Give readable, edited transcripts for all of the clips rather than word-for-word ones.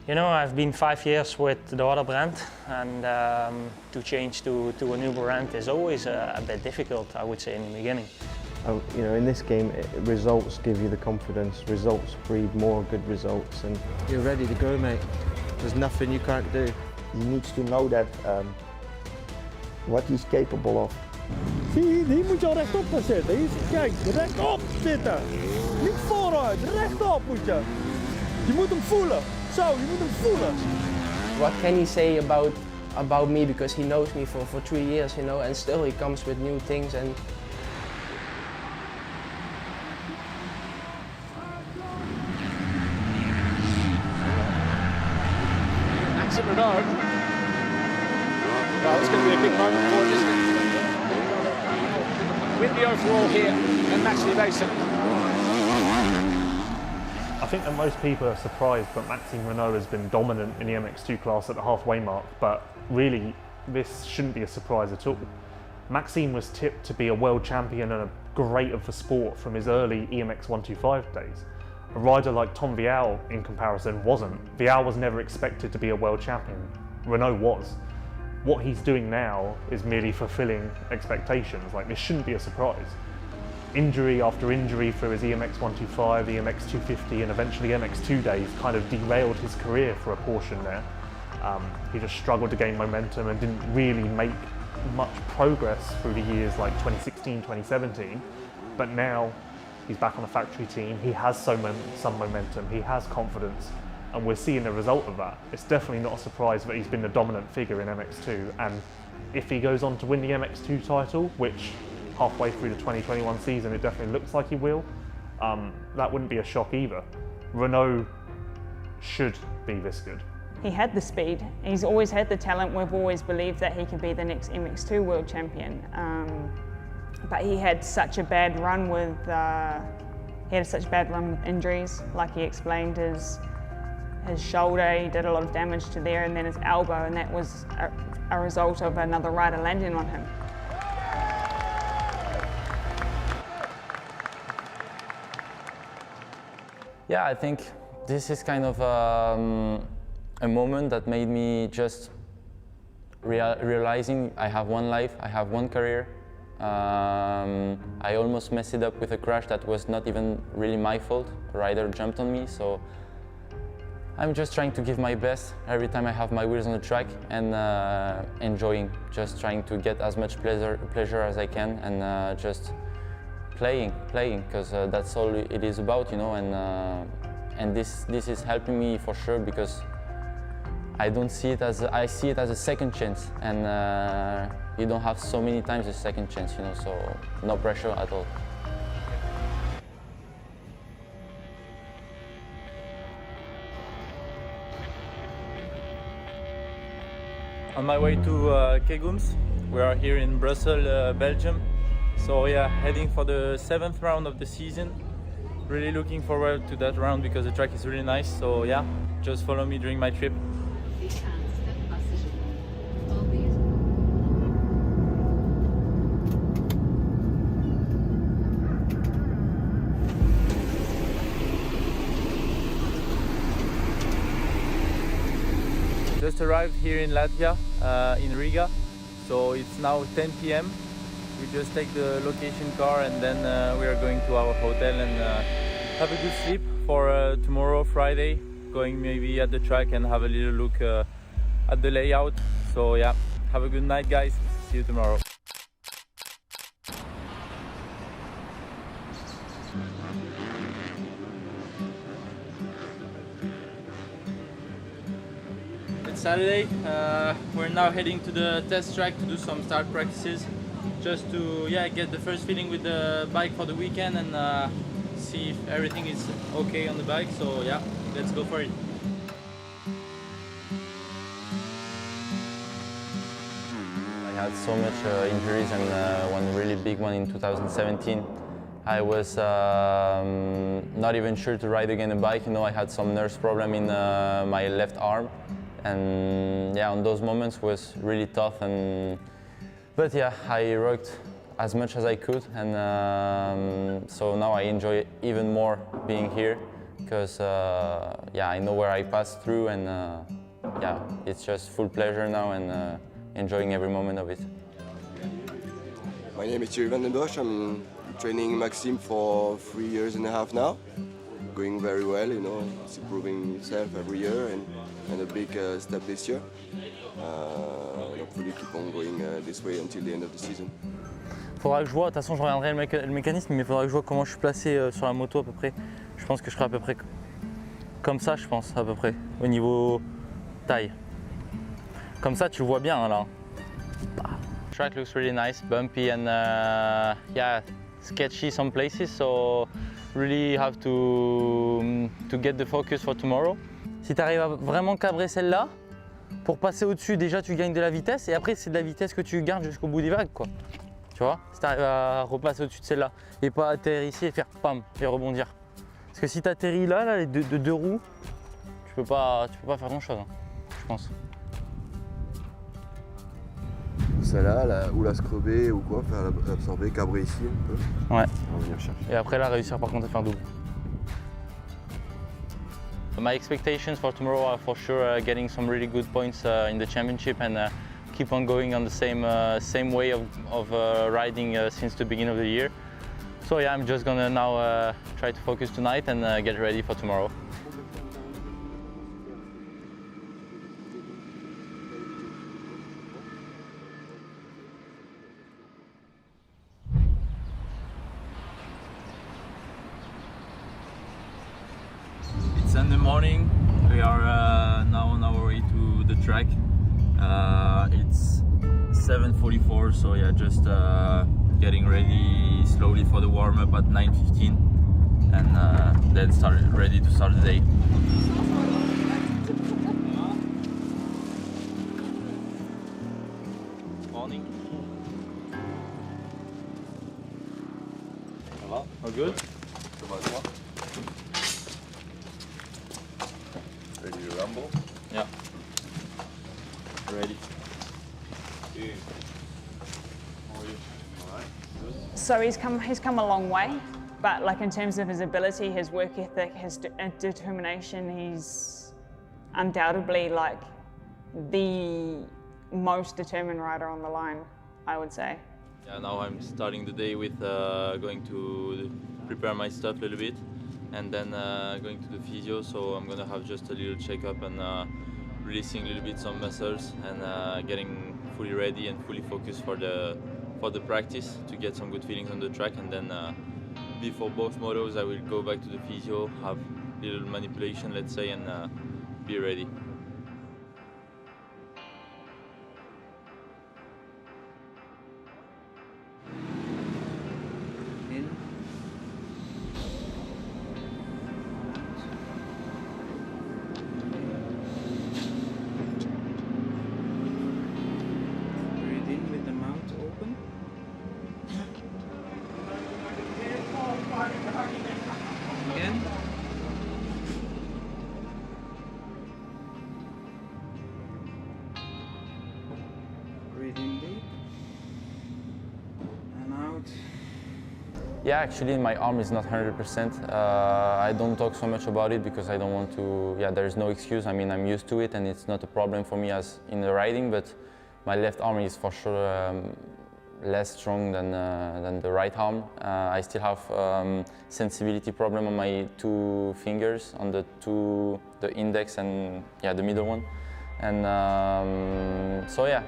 You know, I've been 5 years with the other brand, and to change to a new brand is always a bit difficult, I would say, in the beginning. You know, in this game, results give you the confidence. Results breed more good results, and you're ready to go, mate. There's nothing you can't do. He needs to know that what he's capable of. Zie, die moet je al rechtop gaan zitten. Hier, kijk, rechtop zitten. Niet vooruit, rechtop moet je. Je moet hem voelen. Zo, je moet hem voelen. What can he say about me, because he knows me for 3 years, you know, and still he comes with new things. And Renault. Well, it's going to be a big moment for him, isn't it? Win the overall here and match the Mason. I think that most people are surprised that Maxime Renault has been dominant in the MX2 class at the halfway mark, but really this shouldn't be a surprise at all. Maxime was tipped to be a world champion and a great of the sport from his early EMX 125 days. A rider like Tom Vial, in comparison, wasn't. Vial was never expected to be a world champion. Renault was. What he's doing now is merely fulfilling expectations. Like, this shouldn't be a surprise. Injury after injury through his EMX 125, EMX 250 and eventually MX2 days kind of derailed his career for a portion there. He just struggled to gain momentum and didn't really make much progress through the years like 2016, 2017. But now, he's back on the factory team, he has some momentum, he has confidence, and we're seeing the result of that. It's definitely not a surprise that he's been the dominant figure in MX2, and if he goes on to win the MX2 title, which halfway through the 2021 season it definitely looks like he will, that wouldn't be a shock either. Renault should be this good. He had the speed, he's always had the talent. We've always believed that he could be the next MX2 world champion. But he had such a bad run with injuries. Like he explained, his shoulder, he did a lot of damage to there, and then his elbow, and that was a result of another rider landing on him. Yeah, I think this is kind of a moment that made me just realizing I have one life, I have one career. I almost messed it up with a crash that was not even really my fault. A rider jumped on me, so I'm just trying to give my best every time I have my wheels on the track and enjoying, just trying to get as much pleasure as I can, and just playing, because that's all it is about, you know. And this is helping me for sure, because I see it as a second chance, and you don't have so many times a second chance, you know, so no pressure at all. On my way to Kegums. We are here in Brussels, Belgium. So yeah, heading for the 7th round of the season. Really looking forward to that round because the track is really nice. So yeah, just follow me during my trip. Just arrived here in Latvia, in Riga, so it's now 10 p.m. We just take the location car and then we are going to our hotel and have a good sleep for tomorrow, Friday, going maybe at the track and have a little look at the layout. So yeah, have a good night, guys. See you tomorrow. Saturday, we're now heading to the test track to do some start practices, just to get the first feeling with the bike for the weekend and see if everything is okay on the bike. So yeah, let's go for it. I had so much injuries, and one really big one in 2017. I was not even sure to ride again a bike. You know, I had some nerve problem in my left arm. And yeah, on those moments was really tough, but yeah, I worked as much as I could, and so now I enjoy even more being here, because yeah, I know where I passed through, and yeah, it's just full pleasure now and enjoying every moment of it. My name is Thierry van den Bosch. I'm training Maxime for 3 years and a half now. Going very well, you know, it's improving itself every year and a big step this year. And hopefully keep on going this way until the end of the season. Faudra que je vois, de toute façon je regarderai le mécanisme, mais il faudra que je vois comment je suis placé sur la moto à peu près. Je pense que je serai à peu près comme ça, je pense, à peu près, au niveau taille. Comme ça, tu le vois bien là. Track looks really nice, bumpy and yeah, sketchy some places, so really have to get the focus for tomorrow. Si tu arrives à vraiment cabrer celle-là, pour passer au-dessus, déjà tu gagnes de la vitesse et après c'est de la vitesse que tu gardes jusqu'au bout des vagues, quoi. Tu vois, si tu arrives à repasser au-dessus de celle-là et pas atterrir ici et faire pam et rebondir. Parce que si tu atterris là, les deux roues, tu peux pas faire grand-chose, hein, je pense. Celle-là, ou la scrubber ou quoi, faire l'absorber, cabrer ici un peu. Ouais. On va venir chercher. Et après là, réussir par contre à faire double. My expectations for tomorrow are for sure getting some really good points in the championship and keep on going on the same way of riding since the beginning of the year. So yeah, I'm just gonna now try to focus tonight and get ready for tomorrow. Sunday morning, we are now on our way to the track. It's 7:44, so yeah, just getting ready slowly for the warm-up at 9:15 and then ready to start the day. Morning. Ça va? All good? Comment ça va? Ready to rumble? Yeah. Ready. Okay. How are you? Alright. Good. So he's come a long way, but like in terms of his ability, his work ethic, his determination, he's undoubtedly like the most determined rider on the line, I would say. Yeah, now I'm starting the day with going to prepare my stuff a little bit and then going to the physio, so I'm gonna have just a little checkup and releasing a little bit some muscles and getting fully ready and fully focused for the practice to get some good feelings on the track, and then before both motos I will go back to the physio, have a little manipulation, let's say, and be ready. Again. Breathe in deep and out. Yeah, actually my arm is not 100%. I don't talk so much about it because I don't want to, yeah, there's no excuse. I mean, I'm used to it and it's not a problem for me as in the riding, but my left arm is for sure less strong than the right arm. I still have sensibility problem on my two fingers, on the index and yeah, the middle one. And so yeah,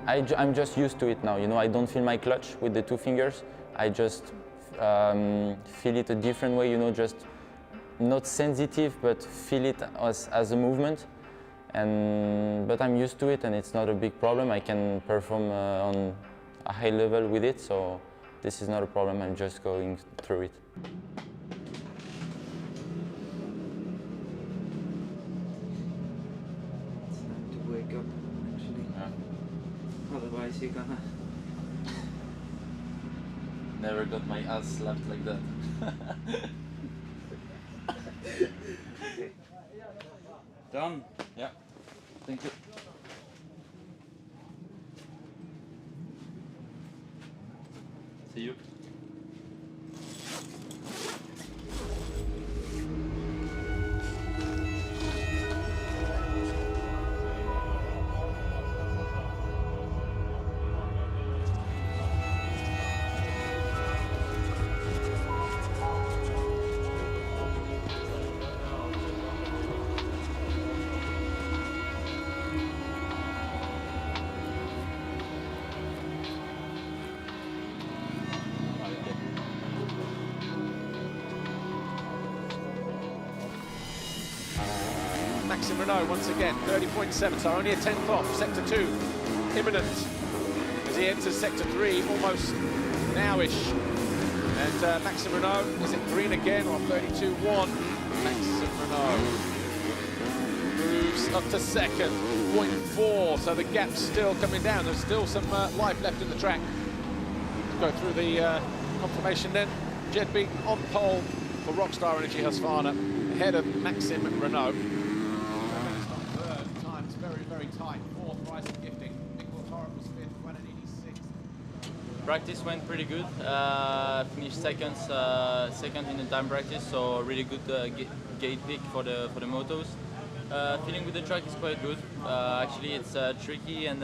I'm just used to it now. You know, I don't feel my clutch with the two fingers. I just feel it a different way. You know, just not sensitive, but feel it as a movement. But I'm used to it, and it's not a big problem. I can perform on a high level with it, so this is not a problem. I'm just going through it. It's time to wake up, actually. Yeah. Otherwise, you're gonna. Never got my ass slapped like that. Okay. Done. Yeah. Thank you. See you. Maxime Renault once again, 30.7, so only a tenth off. Sector 2, imminent as he enters Sector 3, almost now-ish. And Maxime Renault is in green again, or 32.1. Maxime Renault moves up to second, 0.4, so the gap's still coming down. There's still some life left in the track. Go through the confirmation then. JBay on pole for Rockstar Energy Husqvarna, ahead of Maxime Renault. Third time, it's very, very tight. Fourth, Rising Gifting. Nicholas Horrocks was fifth, 186. Practice went pretty good. Finished second in the time practice, so really good gate pick for the motos. Feeling with the track is quite good. Actually, it's tricky and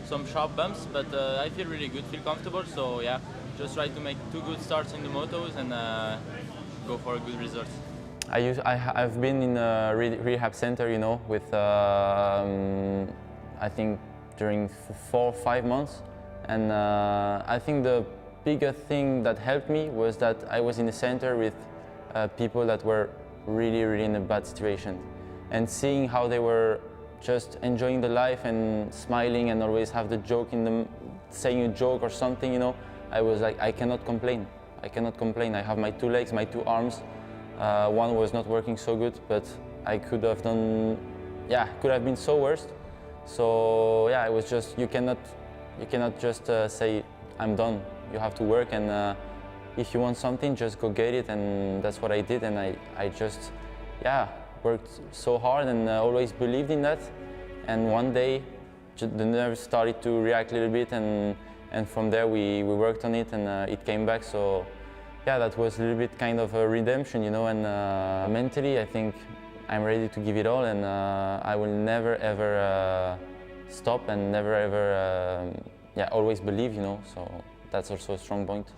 some sharp bumps, but I feel really good, feel comfortable. So yeah, just try to make 2 good starts in the motos and go for a good result. I've been in a rehab center, you know, with I think during 4 or 5 months, and I think the bigger thing that helped me was that I was in the center with people that were really in a bad situation. And seeing how they were just enjoying the life and smiling and always have the joke in them, saying a joke or something, you know, I was like, I cannot complain. I cannot complain. I have my 2 legs, my 2 arms. One was not working so good, but I could have done, yeah, could have been so worse. So yeah, it was just, you cannot just say, I'm done. You have to work, and if you want something, just go get it. And that's what I did, and I just, yeah, worked so hard and always believed in that. And one day, the nerves started to react a little bit, and from there we worked on it, and it came back. So yeah, that was a little bit kind of a redemption, you know. And mentally, I think I'm ready to give it all, and I will never ever stop, and never ever, yeah, always believe, you know. So that's also a strong point.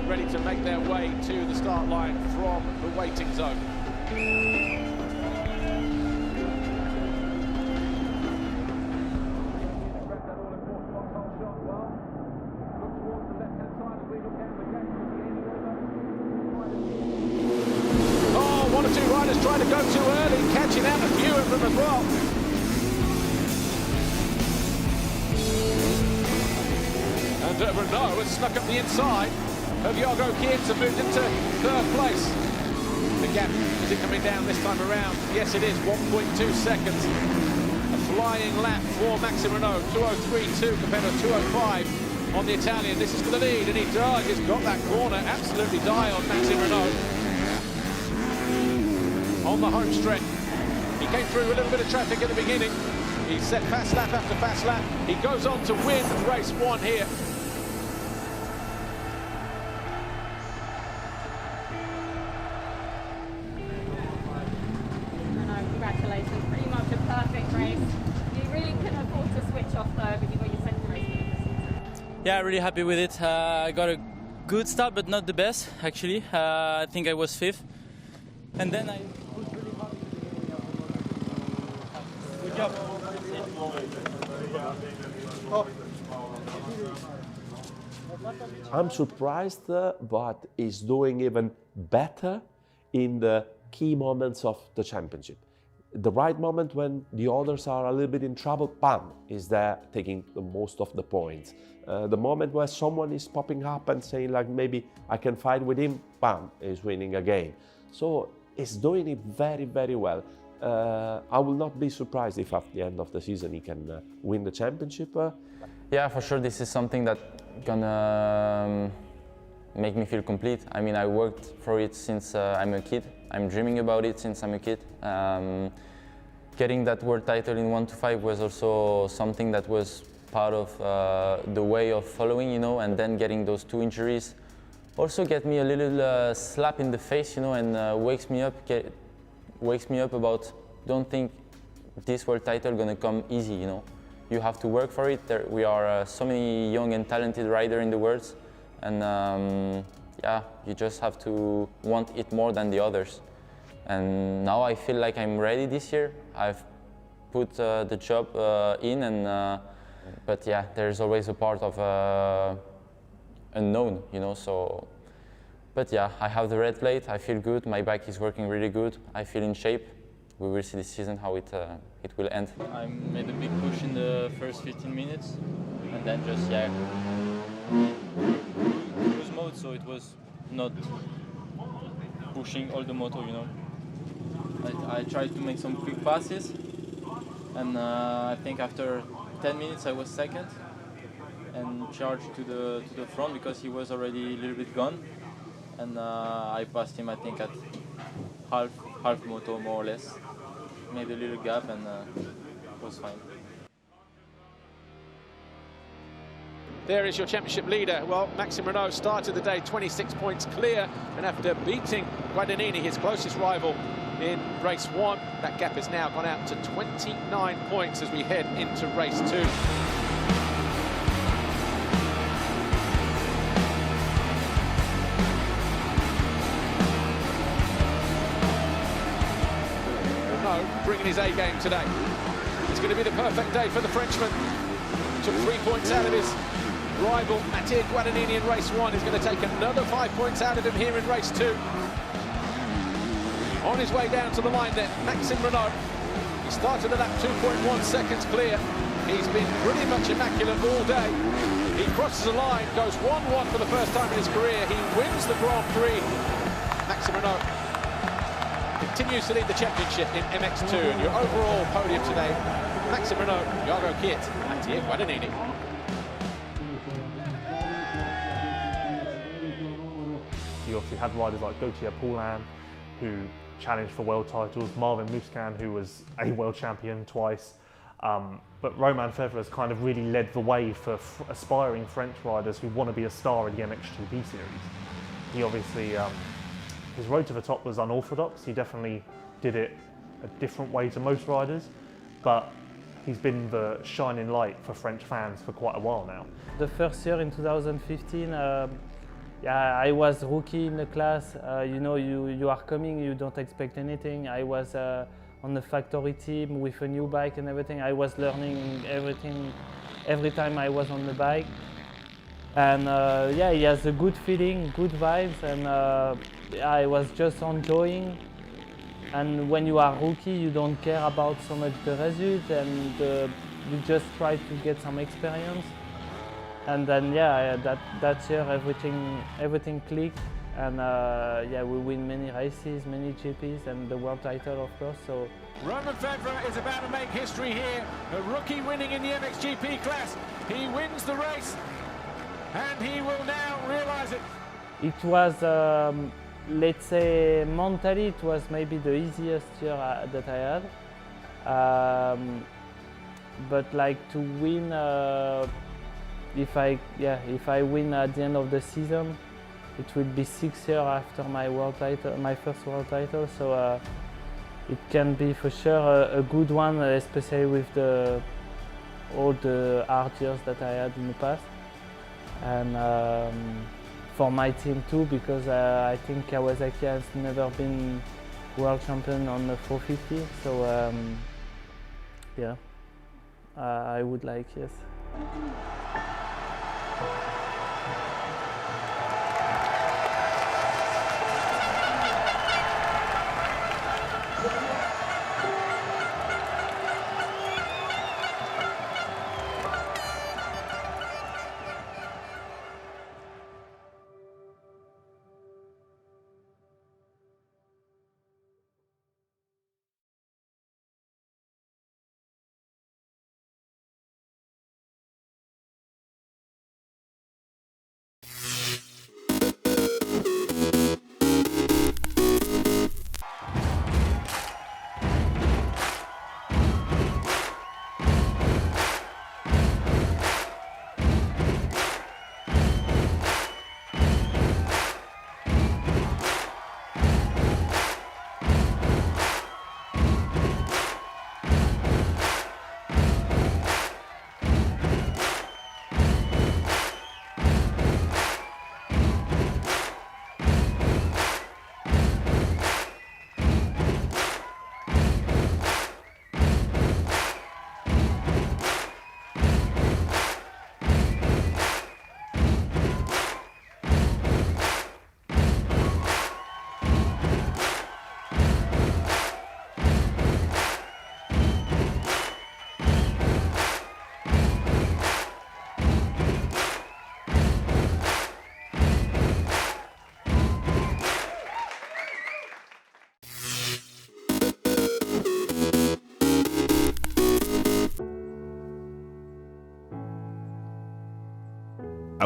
Ready to make their way to the start line from the waiting zone. Oh, 1 or 2 riders trying to go too early, catching out a few of them as well. And Renault has snuck up the inside of Jorgo Kiers and moved into 3rd place. The gap, is it coming down this time around? Yes, it is, 1.2 seconds. A flying lap for Maxime Renault, 2:03.2 compared to 2:05 on the Italian. This is for the lead, and he does. He's got that corner absolutely die on Maxime Renault. On the home stretch. He came through a little bit of traffic at the beginning. He set fast lap after fast lap. He goes on to win race 1 here. Congratulations, pretty much a perfect race. You really couldn't afford to switch off though, but you got your second race win of the season. Yeah, really happy with it. I got a good start, but not the best actually. I think I was 5th. And then I pushed really hard. Good job. I'm surprised, but he's doing even better in the key moments of the championship. The right moment when the others are a little bit in trouble, bam, is there taking the most of the points. The moment where someone is popping up and saying like, maybe I can fight with him, bam, is winning a game. So he's doing it very, very well. I will not be surprised if at the end of the season he can win the championship. Yeah, for sure, this is something that's gonna make me feel complete. I mean, I worked for it since I'm a kid. I'm dreaming about it since I'm a kid. Getting that world title in 1 to 5 was also something that was part of the way of following, you know, and then getting those 2 injuries also get me a little slap in the face, you know, and wakes me up about, don't think this world title gonna come easy, you know. You have to work for it. We are so many young and talented riders in the world, and yeah, you just have to want it more than the others. And now I feel like I'm ready this year. I've put the job in, and but yeah, there's always a part of unknown, you know. So, but yeah, I have the red plate. I feel good. My bike is working really good. I feel in shape. We will see this season how it will end. I made a big push in the first 15 minutes, and then just cruise mode, so it was not pushing all the motor, you know. I tried to make some quick passes, and I think after 10 minutes I was second and charged to the front because he was already a little bit gone, and I passed him I think at half motor more or less. Made a little gap and was fine. There is your championship leader. Well, Maxime Renault started the day 26 points clear, and after beating Guadagnini, his closest rival, in race 1, that gap has now gone out to 29 points as we head into race 2. Bringing his A game today. It's going to be the perfect day for the Frenchman. Took 3 points out of his rival Mathieu Guadagnini in race 1. He's going to take another 5 points out of him here in race 2. On his way down to the line then, Maxime Renault. He started at that 2.1 seconds clear. He's been pretty much immaculate all day. He crosses the line, goes 1-1 for the first time in his career. He wins the Grand Prix. Maxime Renault continues to lead the championship in MX2, and your overall podium today, Maxime Renault, Jago Kiet, Mathieu Guadagnini. You obviously had riders like Gauthier Paulin, who challenged for world titles, Marvin Musquin, who was a world champion twice, but Romain Febvre's kind of really led the way for aspiring French riders who want to be a star in the MX2B series. He obviously his road to the top was unorthodox. He definitely did it a different way to most riders, but he's been the shining light for French fans for quite a while now. The first year in 2015, I was rookie in the class. You know, you are coming, you don't expect anything. I was on the factory team with a new bike and everything. I was learning everything every time I was on the bike. And yeah, he has a good feeling, good vibes, and I was just enjoying. And when you are rookie, you don't care about so much the result, and you just try to get some experience. And then yeah, that year everything clicked, and yeah, we win many races, many GPs, and the world title, of course. So Romain Febvre is about to make history here. A rookie winning in the MXGP class. He wins the race. And he will now realise it. It was, let's say, mentally, it was maybe the easiest year that I had. But like to win, if I win at the end of the season, it will be 6 years after my world title, my first world title. So it can be for sure a good one, especially with all the hard years that I had in the past. And for my team too, because I think Kawasaki has never been world champion on the 450, so yeah, I would like, yes.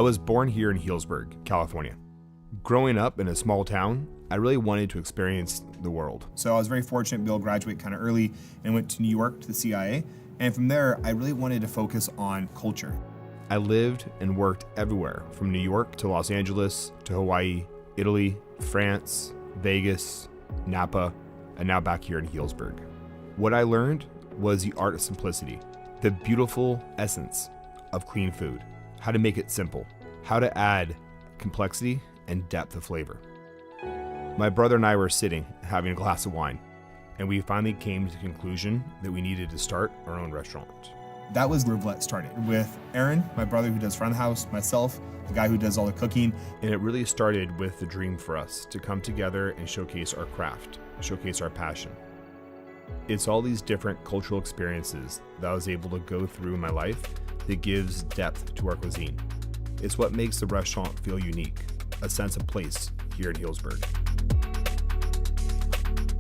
I was born here in Healdsburg, California. Growing up in a small town, I really wanted to experience the world. So I was very fortunate to be able to graduate kind of early and went to New York to the CIA. And from there, I really wanted to focus on culture. I lived and worked everywhere from New York to Los Angeles to Hawaii, Italy, France, Vegas, Napa, and now back here in Healdsburg. What I learned was the art of simplicity, the beautiful essence of clean food, how to make it simple, how to add complexity and depth of flavor. My brother and I were sitting having a glass of wine, and we finally came to the conclusion that we needed to start our own restaurant. That was where Vlet started, with Aaron, my brother who does front of the house, myself, the guy who does all the cooking. And it really started with the dream for us to come together and showcase our craft, showcase our passion. It's all these different cultural experiences that I was able to go through in my life that gives depth to our cuisine. It's what makes the restaurant feel unique, a sense of place here in Healdsburg.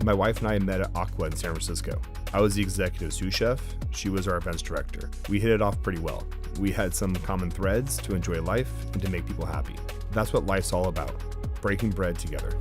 My wife and I met at Aqua in San Francisco. I was the executive sous chef, she was our events director. We hit it off pretty well. We had some common threads to enjoy life and to make people happy. That's what life's all about, breaking bread together.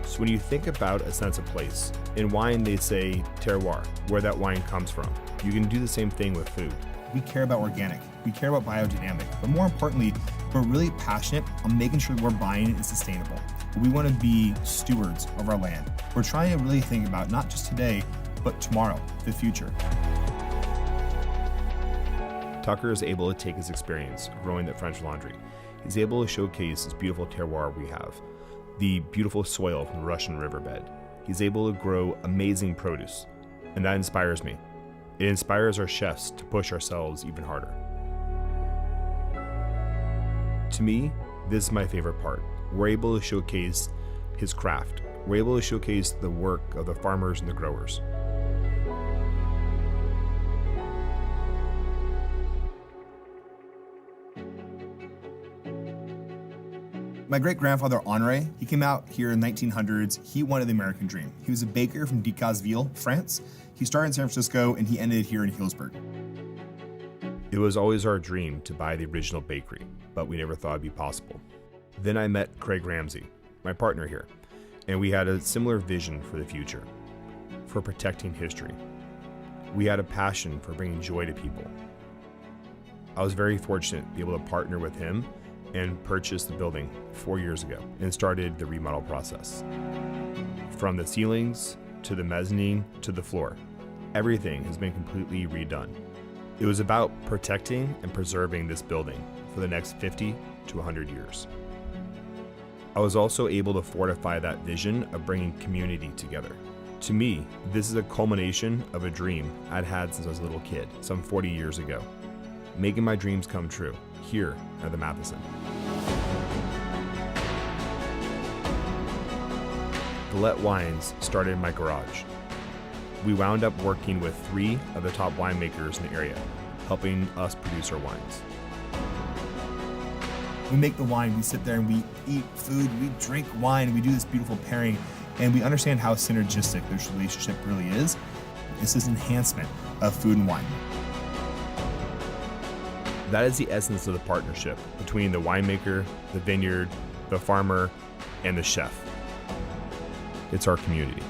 So when you think about a sense of place, in wine they say terroir, where that wine comes from. You can do the same thing with food. We care about organic, we care about biodynamic, but more importantly, we're really passionate on making sure that we're buying is sustainable. We want to be stewards of our land. We're trying to really think about not just today, but tomorrow, the future. Tucker is able to take his experience growing the French Laundry. He's able to showcase this beautiful terroir we have, the beautiful soil from the Russian riverbed. He's able to grow amazing produce, and that inspires me. It inspires our chefs to push ourselves even harder. To me, this is my favorite part. We're able to showcase his craft. We're able to showcase the work of the farmers and the growers. My great-grandfather, Henri, he came out here in the 1900s. He wanted the American dream. He was a baker from Decazeville, France. He started in San Francisco and he ended here in Healdsburg. It was always our dream to buy the original bakery, but we never thought it'd be possible. Then I met Craig Ramsey, my partner here, and we had a similar vision for the future, for protecting history. We had a passion for bringing joy to people. I was very fortunate to be able to partner with him and purchase the building 4 years ago and started the remodel process. From the ceilings to the mezzanine to the floor, everything has been completely redone. It was about protecting and preserving this building for the next 50 to 100 years. I was also able to fortify that vision of bringing community together. To me, this is a culmination of a dream I'd had since I was a little kid, some 40 years ago. Making my dreams come true, here at the Matheson. Vlet Wines started in my garage. We wound up working with 3 of the top winemakers in the area, helping us produce our wines. We make the wine, we sit there and we eat food, we drink wine, we do this beautiful pairing, and we understand how synergistic this relationship really is. It's this enhancement of food and wine. That is the essence of the partnership between the winemaker, the vineyard, the farmer, and the chef. It's our community.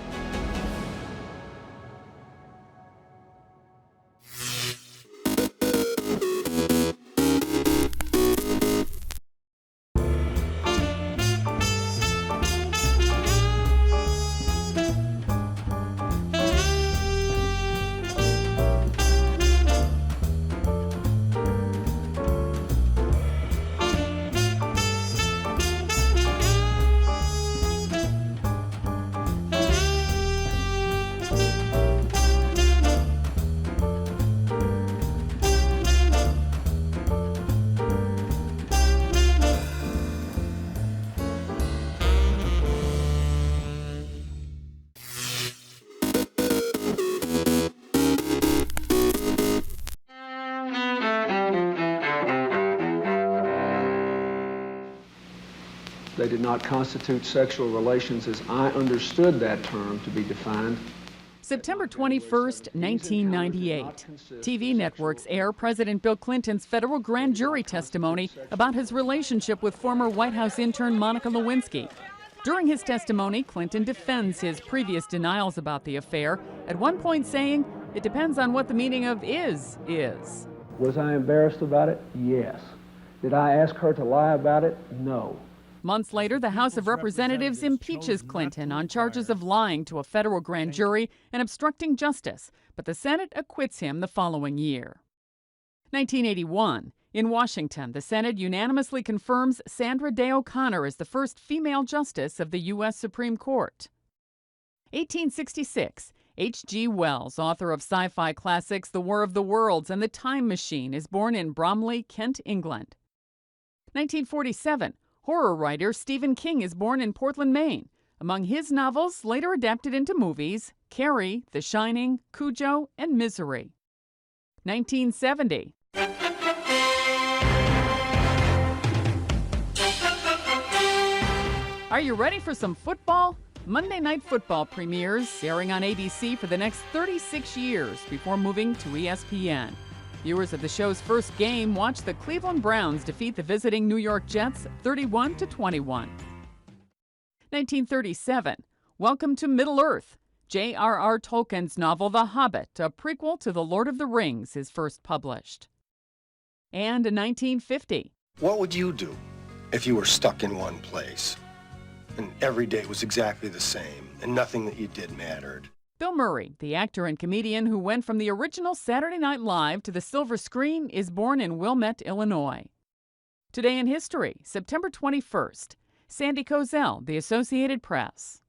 They did not constitute sexual relations as I understood that term to be defined. September 21st, 1998. TV networks air President Bill Clinton's federal grand jury testimony about his relationship with former White House intern Monica Lewinsky. During his testimony, Clinton defends his previous denials about the affair, at one point saying, "It depends on what the meaning of is." Was I embarrassed about it? Yes. Did I ask her to lie about it? No. Months later, the House of Representatives impeaches Clinton on charges of lying to a federal grand jury and obstructing justice, but the Senate acquits him the following year. 1981. In Washington, the Senate unanimously confirms Sandra Day O'Connor as the first female justice of the U.S. Supreme Court. 1866. H.G. Wells, author of sci-fi classics The War of the Worlds and The Time Machine, is born in Bromley, Kent, England. 1947. Horror writer Stephen King is born in Portland, Maine. Among his novels, later adapted into movies, Carrie, The Shining, Cujo, and Misery. 1970. Are you ready for some football? Monday Night Football premieres, airing on ABC for the next 36 years before moving to ESPN. Viewers of the show's first game watched the Cleveland Browns defeat the visiting New York Jets 31-21. 1937. Welcome to Middle-earth. J.R.R. Tolkien's novel The Hobbit, a prequel to The Lord of the Rings, is first published. And in 1950. What would you do if you were stuck in one place and every day was exactly the same and nothing that you did mattered? Bill Murray, the actor and comedian who went from the original Saturday Night Live to the silver screen, is born in Wilmette, Illinois. Today in history, September 21st. Sandy Kozel, The Associated Press.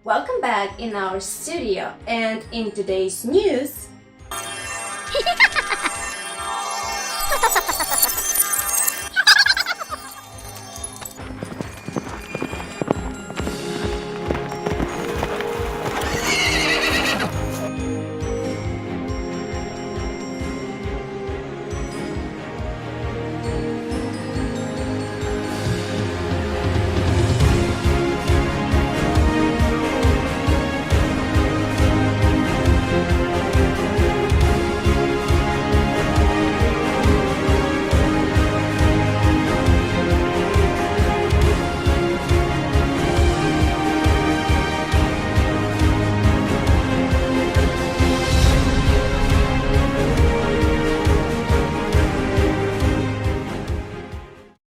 Welcome back in our studio, and in today's news,